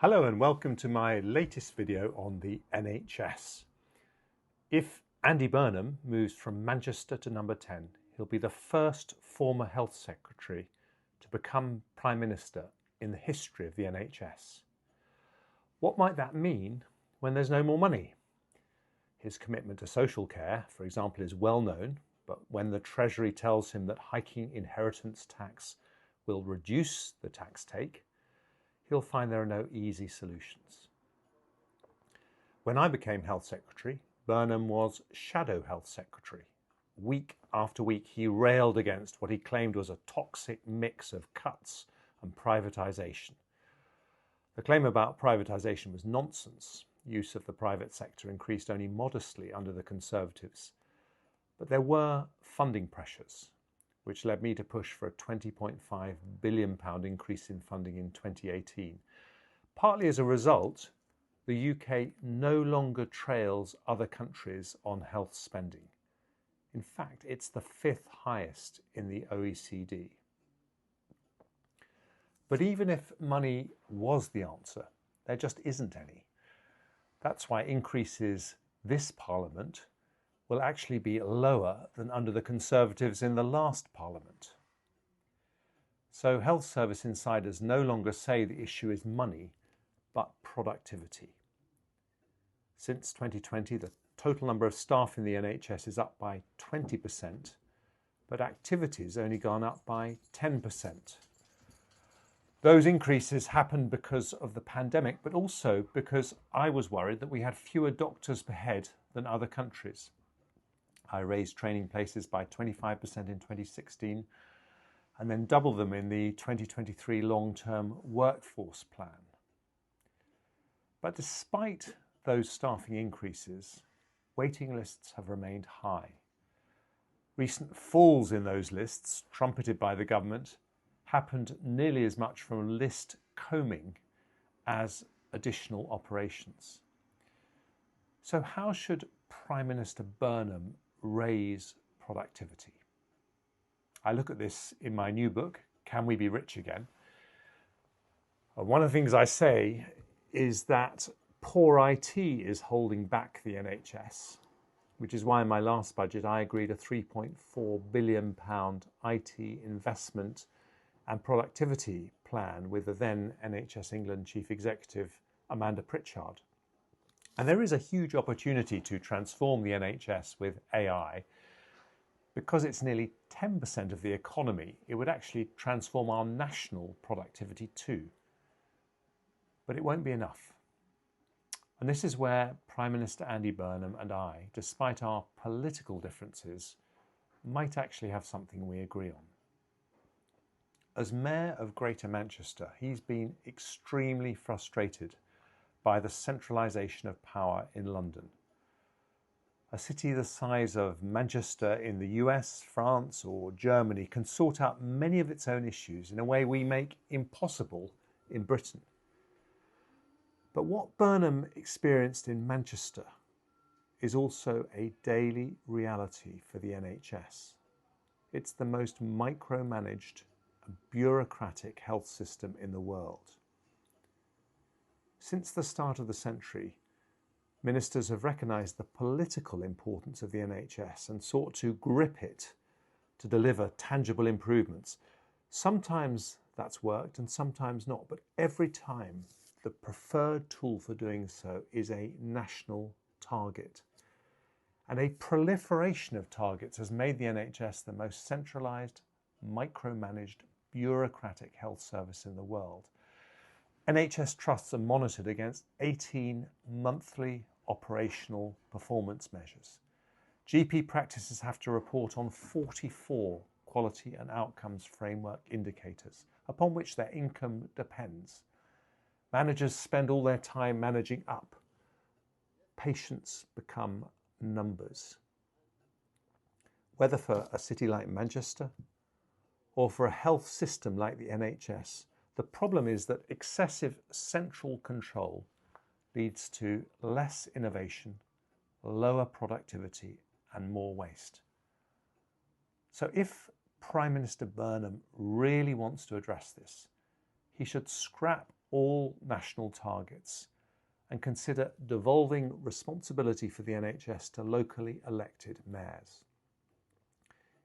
Hello and welcome to my latest video on the NHS. If Andy Burnham moves from Manchester to number 10, he'll be the first former health secretary to become Prime Minister in the history of the NHS. What might that mean when there's no more money? His commitment to social care, for example, is well known, but when the Treasury tells him that hiking inheritance tax will reduce the tax take, he'll find there are no easy solutions. When I became Health Secretary, Burnham was Shadow Health Secretary. Week after week, he railed against what he claimed was a toxic mix of cuts and privatisation. The claim about privatisation was nonsense. Use of the private sector increased only modestly under the Conservatives. But there were funding pressures, which led me to push for a £20.5 billion increase in funding in 2018. Partly as a result, the UK no longer trails other countries on health spending. In fact, it's the fifth highest in the OECD. But even if money was the answer, there just isn't any. That's why increases this Parliament will actually be lower than under the Conservatives in the last Parliament. So health service insiders no longer say the issue is money, but productivity. Since 2020, the total number of staff in the NHS is up by 20%, but activity has only gone up by 10%. Those increases happened because of the pandemic, but also because I was worried that we had fewer doctors per head than other countries. I raised training places by 25% in 2016 and then doubled them in the 2023 long-term workforce plan. But despite those staffing increases, waiting lists have remained high. Recent falls in those lists, trumpeted by the government, happened nearly as much from list combing as additional operations. So how should Prime Minister Burnham raise productivity? I look at this in my new book, Can We Be Rich Again? One of the things I say is that poor IT is holding back the NHS, which is why in my last budget I agreed a £3.4 billion IT investment and productivity plan with the then NHS England Chief Executive Amanda Pritchard. And there is a huge opportunity to transform the NHS with AI. Because it's nearly 10% of the economy, it would actually transform our national productivity too. But it won't be enough. And this is where Prime Minister Andy Burnham and I, despite our political differences, might actually have something we agree on. As Mayor of Greater Manchester, he's been extremely frustrated by the centralisation of power in London. A city the size of Manchester in the US, France or Germany can sort out many of its own issues in a way we make impossible in Britain. But what Burnham experienced in Manchester is also a daily reality for the NHS. It's the most micromanaged and bureaucratic health system in the world. Since the start of the century, ministers have recognised the political importance of the NHS and sought to grip it to deliver tangible improvements. Sometimes that's worked and sometimes not, but every time the preferred tool for doing so is a national target. And a proliferation of targets has made the NHS the most centralised, micromanaged, bureaucratic health service in the world. NHS trusts are monitored against 18 monthly operational performance measures. GP practices have to report on 44 quality and outcomes framework indicators, upon which their income depends. Managers spend all their time managing up. Patients become numbers. Whether for a city like Manchester or for a health system like the NHS, the problem is that excessive central control leads to less innovation, lower productivity, and more waste. So if Prime Minister Burnham really wants to address this, he should scrap all national targets and consider devolving responsibility for the NHS to locally elected mayors.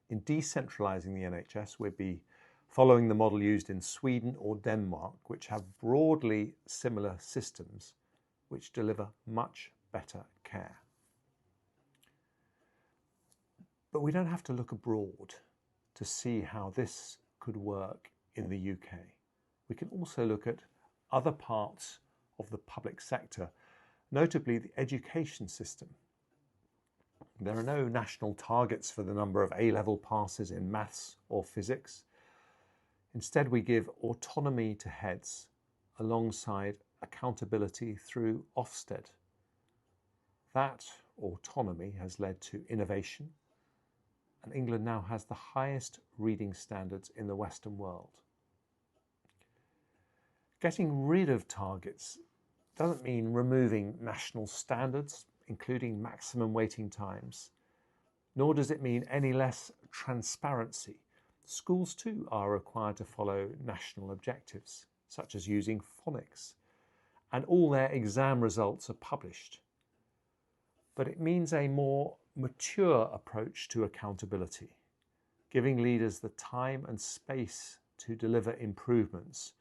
In decentralising the NHS, we'd be following the model used in Sweden or Denmark, which have broadly similar systems which deliver much better care. But we don't have to look abroad to see how this could work in the UK. We can also look at other parts of the public sector, notably the education system. There are no national targets for the number of A-level passes in maths or physics. Instead, we give autonomy to heads alongside accountability through Ofsted. That autonomy has led to innovation, and England now has the highest reading standards in the Western world. Getting rid of targets doesn't mean removing national standards, including maximum waiting times, nor does it mean any less transparency. Schools too are required to follow national objectives, such as using phonics, and all their exam results are published. But it means a more mature approach to accountability, giving leaders the time and space to deliver improvements,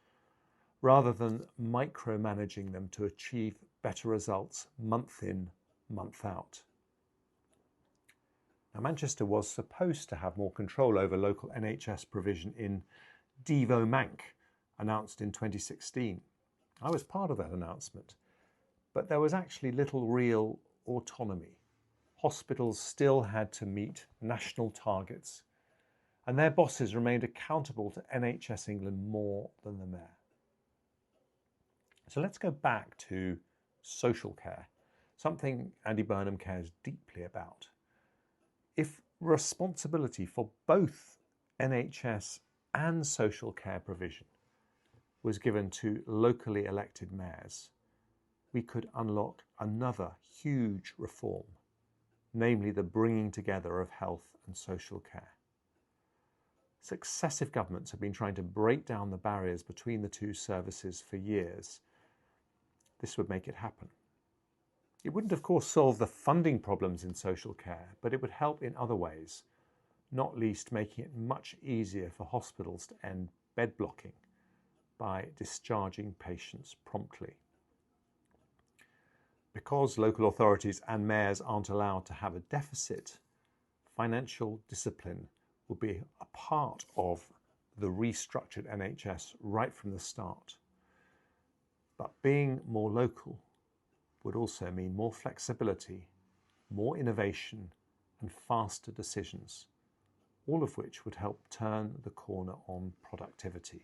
rather than micromanaging them to achieve better results month in, month out. Now, Manchester was supposed to have more control over local NHS provision in Devo Manc, announced in 2016. I was part of that announcement, but there was actually little real autonomy. Hospitals still had to meet national targets, and their bosses remained accountable to NHS England more than the mayor. So let's go back to social care, something Andy Burnham cares deeply about. If responsibility for both NHS and social care provision was given to locally elected mayors, we could unlock another huge reform, namely the bringing together of health and social care. Successive governments have been trying to break down the barriers between the two services for years. This would make it happen. It wouldn't, of course, solve the funding problems in social care, but it would help in other ways, not least making it much easier for hospitals to end bed blocking by discharging patients promptly. Because local authorities and mayors aren't allowed to have a deficit, financial discipline will be a part of the restructured NHS right from the start. But being more local would also mean more flexibility, more innovation, and faster decisions, all of which would help turn the corner on productivity.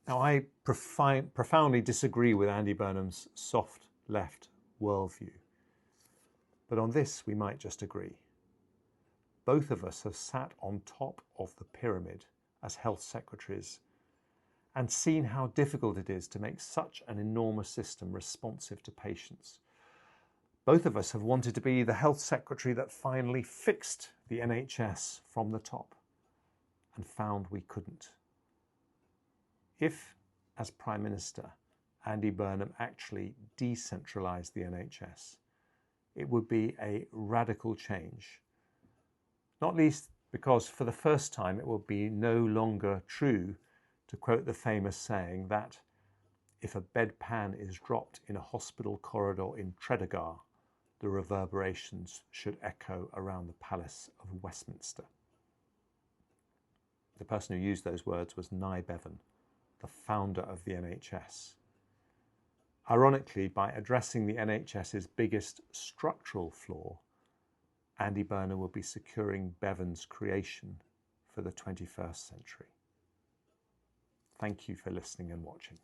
Now, I profoundly disagree with Andy Burnham's soft left worldview, but on this we might just agree. Both of us have sat on top of the pyramid as health secretaries and seen how difficult it is to make such an enormous system responsive to patients. Both of us have wanted to be the health secretary that finally fixed the NHS from the top and found we couldn't. If, as Prime Minister, Andy Burnham actually decentralised the NHS, it would be a radical change, not least because for the first time it would be no longer true, to quote the famous saying, that if a bedpan is dropped in a hospital corridor in Tredegar, the reverberations should echo around the Palace of Westminster. The person who used those words was Nye Bevan, the founder of the NHS. Ironically, by addressing the NHS's biggest structural flaw, Andy Burnham will be securing Bevan's creation for the 21st century. Thank you for listening and watching.